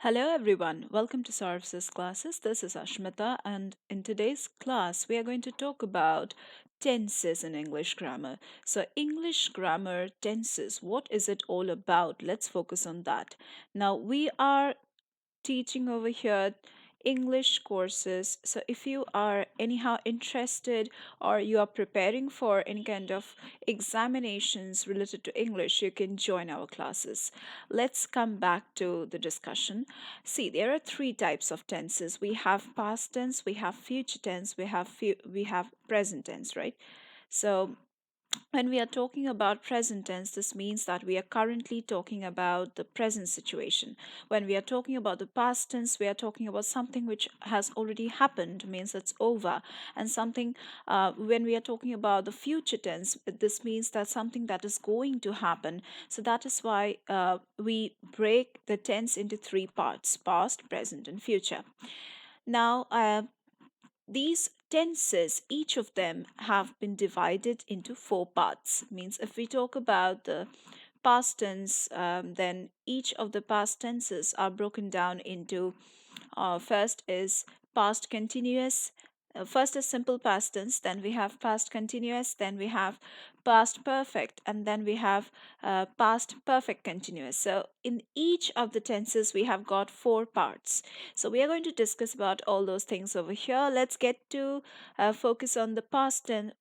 Hello everyone, welcome to Sarvas's classes. This is Ashmita, and in today's class we are going to talk about tenses in English grammar. So, English grammar tenses, what is it all about? Let's focus on that. Now, we are teaching over here English courses. So if you are anyhow interested or you are preparing for any kind of examinations related to English, you can join our classes. Let's come back to the discussion. See, there are three types of tenses. We have past tense, we have future tense, we have present tense, right? So when we are talking about present tense, this means that we are currently talking about the present situation. When we are talking about the past tense, we are talking about something which has already happened, means it's over. And something, when we are talking about the future tense, this means that something that is going to happen. So that is why we break the tense into three parts: past, present, and future. Now, these tenses, each of them have been divided into four parts. Means if we talk about the past tense, then each of the past tenses are broken down into first is past continuous. First is simple past tense, then we have past continuous, then we have past perfect, and then we have past perfect continuous. So in each of the tenses, we have got four parts. So we are going to discuss about all those things over here. Let's get to focus on the past tense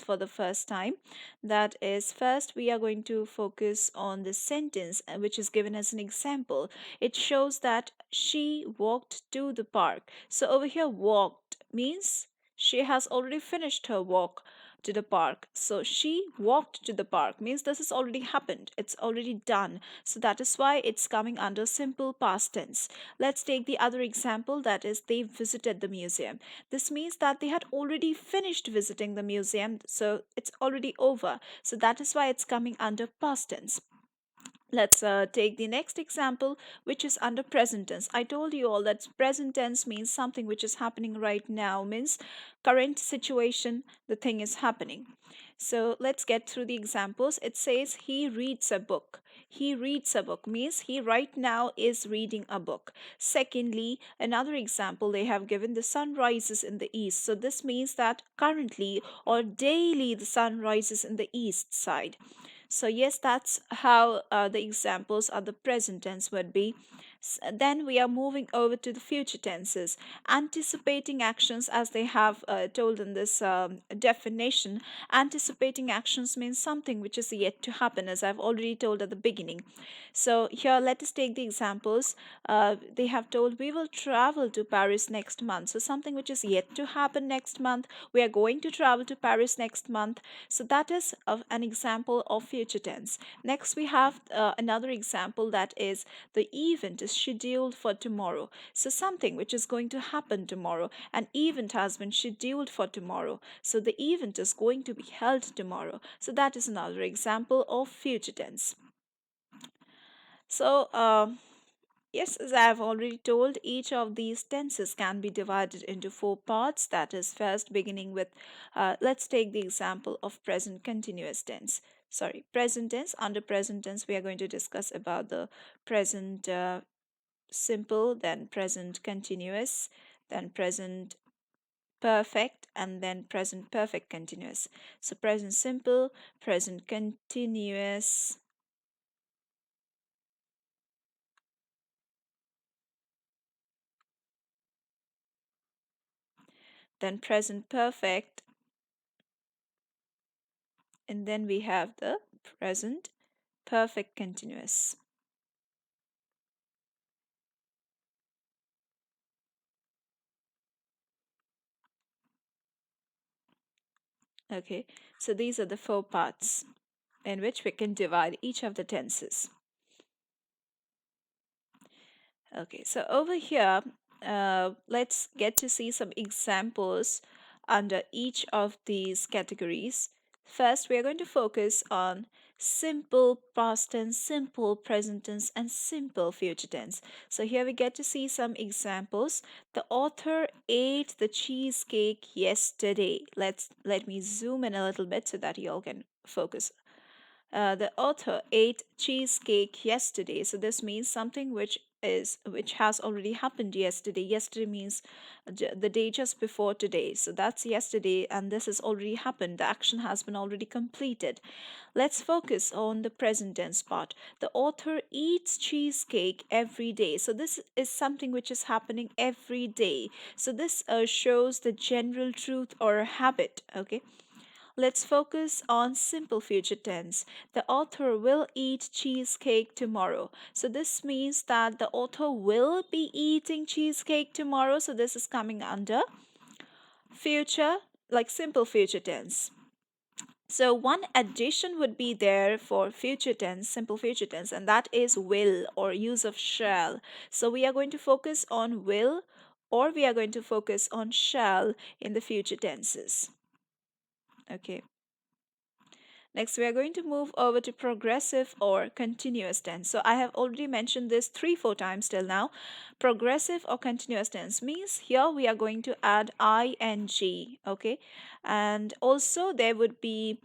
for the first time. That is, first we are going to focus on the sentence which is given as an example. It shows that she walked to the park. So over here, walked means she has already finished her walk to the park. So she walked to the park means this has already happened. It's already done. So that is why it's coming under simple past tense. Let's take the other example, that is, they visited the museum. This means that they had already finished visiting the museum, so it's already over. So that is why it's coming under past tense. Let's take the next example, which is under present tense. I told you all that present tense means something which is happening right now, means current situation, the thing is happening. So let's get through the examples. It says he reads a book. He reads a book means he right now is reading a book. Secondly, another example they have given, the sun rises in the east. So this means that currently or daily the sun rises in the east side. So yes, that's how the examples of the present tense would be. Then we are moving over to the future tenses. Anticipating actions, as they have told in this definition, anticipating actions means something which is yet to happen, as I've already told at the beginning. So here, let us take the examples. They have told we will travel to Paris next month. So something which is yet to happen next month. We are going to travel to Paris next month. So that is an example of future tense. Next, we have another example, that is the event is scheduled for tomorrow. So something which is going to happen tomorrow. An event has been scheduled for tomorrow. So the event is going to be held tomorrow. So that is another example of future tense. So, yes, as I have already told, each of these tenses can be divided into four parts. That is, first beginning with, let's take the example of present continuous tense. Sorry, present tense. Under present tense, we are going to discuss about the present simple, then present continuous, then present perfect, and then present perfect continuous. So, present simple, present continuous, then present perfect, and then we have the present perfect continuous. Okay, so these are the four parts in which we can divide each of the tenses. Okay, so over here, let's get to see some examples under each of these categories. First, we are going to focus on simple past tense, simple present tense, and simple future tense. So here we get to see some examples. The author ate the cheesecake yesterday. Let me zoom in a little bit so that you all can focus. The author ate cheesecake yesterday. So this means something which has already happened yesterday. Yesterday means the day just before today. So that's yesterday, and this has already happened. The action has been already completed. Let's focus on the present tense part. The author eats cheesecake every day. So this is something which is happening every day. So this shows the general truth or habit. Okay. Let's focus on simple future tense. The author will eat cheesecake tomorrow. So this means that the author will be eating cheesecake tomorrow. So this is coming under future, like simple future tense. So one addition would be there for future tense, simple future tense, and that is will or use of shall. So we are going to focus on will or we are going to focus on shall in the future tenses. Okay. Next, we are going to move over to progressive or continuous tense. So I have already mentioned this 3-4 times till now. Progressive or continuous tense means here we are going to add ing, okay? And also there would be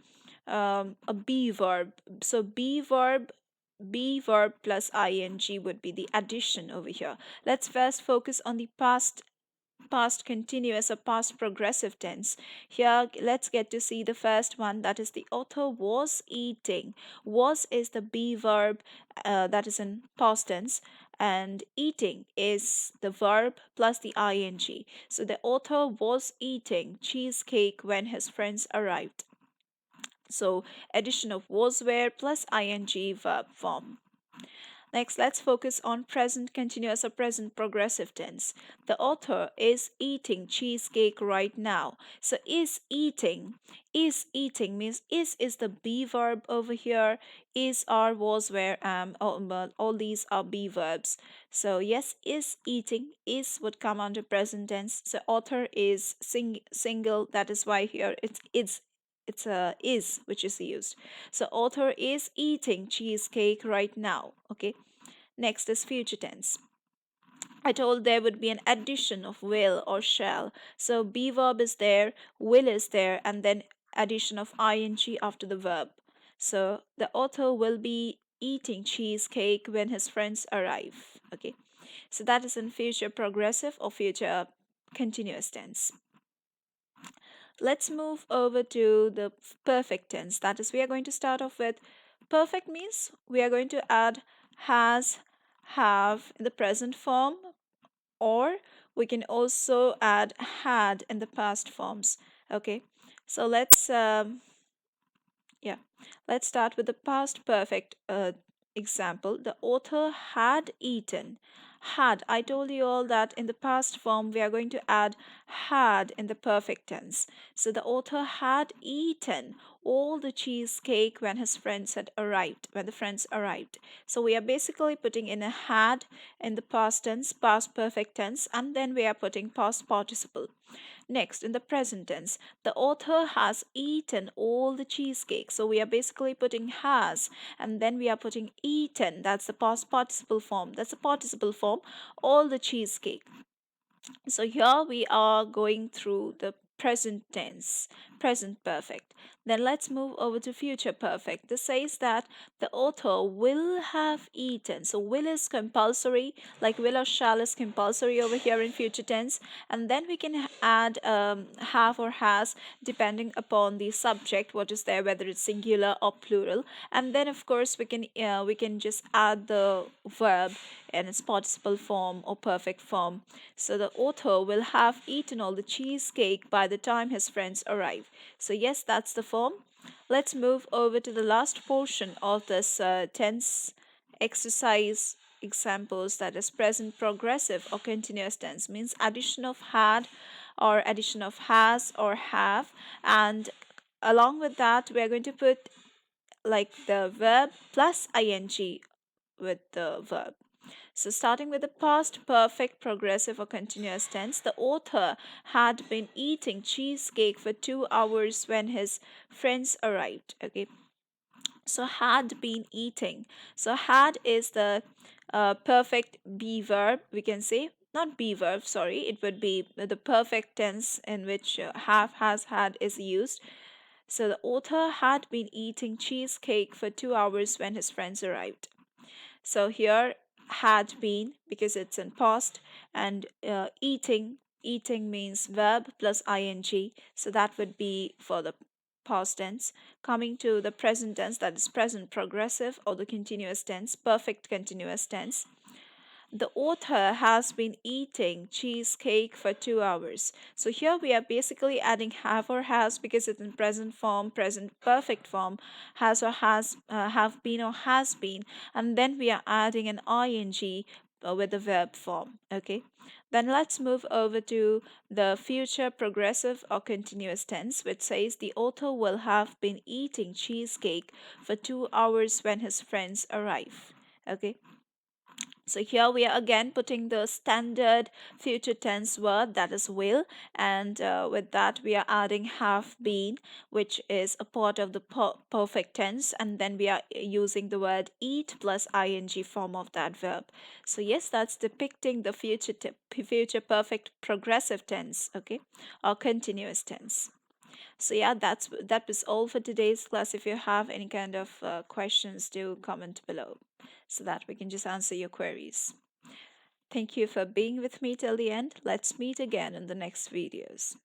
a be verb. So be verb plus ing would be the addition over here. Let's first focus on the past continuous or past progressive tense. Here, let's get to see the first one, that is the author was eating. Was is the be verb that is in past tense, and eating is the verb plus the ing. So the author was eating cheesecake when his friends arrived. So addition of was where plus ing verb form. Next, let's focus on present continuous or present progressive tense. The author is eating cheesecake right now. So is eating means is the be verb over here. Is, are, was, where, am, all these are be verbs. So yes, is eating is would come under present tense. So author is single. That is why here it's a is which is used. So author is eating cheesecake right now. Okay. Next is future tense. I told there would be an addition of will or shall. So be verb is there, will is there, and then addition of ing after the verb. So the author will be eating cheesecake when his friends arrive. Okay. So that is in future progressive or future continuous tense. Let's move over to the perfect tense. That is, we are going to start off with perfect means we are going to add has, have in the present form, or we can also add had in the past forms. Okay, so yeah, let's start with the past perfect example. The author had eaten. Had. I told you all that in the past form we are going to add had in the perfect tense. So the author had eaten all the cheesecake when his friends had arrived, when the friends arrived. So we are basically putting in a had in the past tense, past perfect tense, and then we are putting past participle. Next, in the present tense, the author has eaten all the cheesecake. So we are basically putting has and then we are putting eaten. That's the past participle form. That's the participle form, all the cheesecake. So here we are going through the present tense, present perfect. Then let's move over to future perfect. This says that the author will have eaten. So will is compulsory, like will or shall is compulsory over here in future tense. And then we can add have or has depending upon the subject, what is there, whether it's singular or plural. And then of course we can just add the verb in its participle form or perfect form. So the author will have eaten all the cheesecake by the time his friends arrive. So yes, that's the form. Let's move over to the last portion of this tense exercise examples, that is present progressive or continuous tense, means addition of had or addition of has or have, and along with that we are going to put like the verb plus ing with the verb. So, starting with the past perfect progressive or continuous tense, the author had been eating cheesecake for 2 hours when his friends arrived. Okay, so had been eating. So, had is the perfect be verb, we can say. Not be verb, sorry, it would be the perfect tense in which have, has, had is used. So the author had been eating cheesecake for 2 hours when his friends arrived. So here had been because it's in past, and eating means verb plus ing. So that would be for the past tense. Coming to the present tense, that is present progressive or the continuous tense, perfect continuous tense. The author has been eating cheesecake for 2 hours. So here we are basically adding have or has because it's in present form, present perfect form, has or has, have been or has been, and then we are adding an ing with the verb form. Okay. Then let's move over to the future progressive or continuous tense, which says the author will have been eating cheesecake for 2 hours when his friends arrive. Okay, so here we are again putting the standard future tense word, that is will, and with that we are adding have been, which is a part of the perfect tense, and then we are using the word eat plus ing form of that verb. So yes, that's depicting the future perfect progressive tense, okay, or continuous tense. So yeah, that was all for today's class. If you have any kind of questions, do comment below so that we can just answer your queries. Thank you for being with me till the end. Let's meet again in the next videos.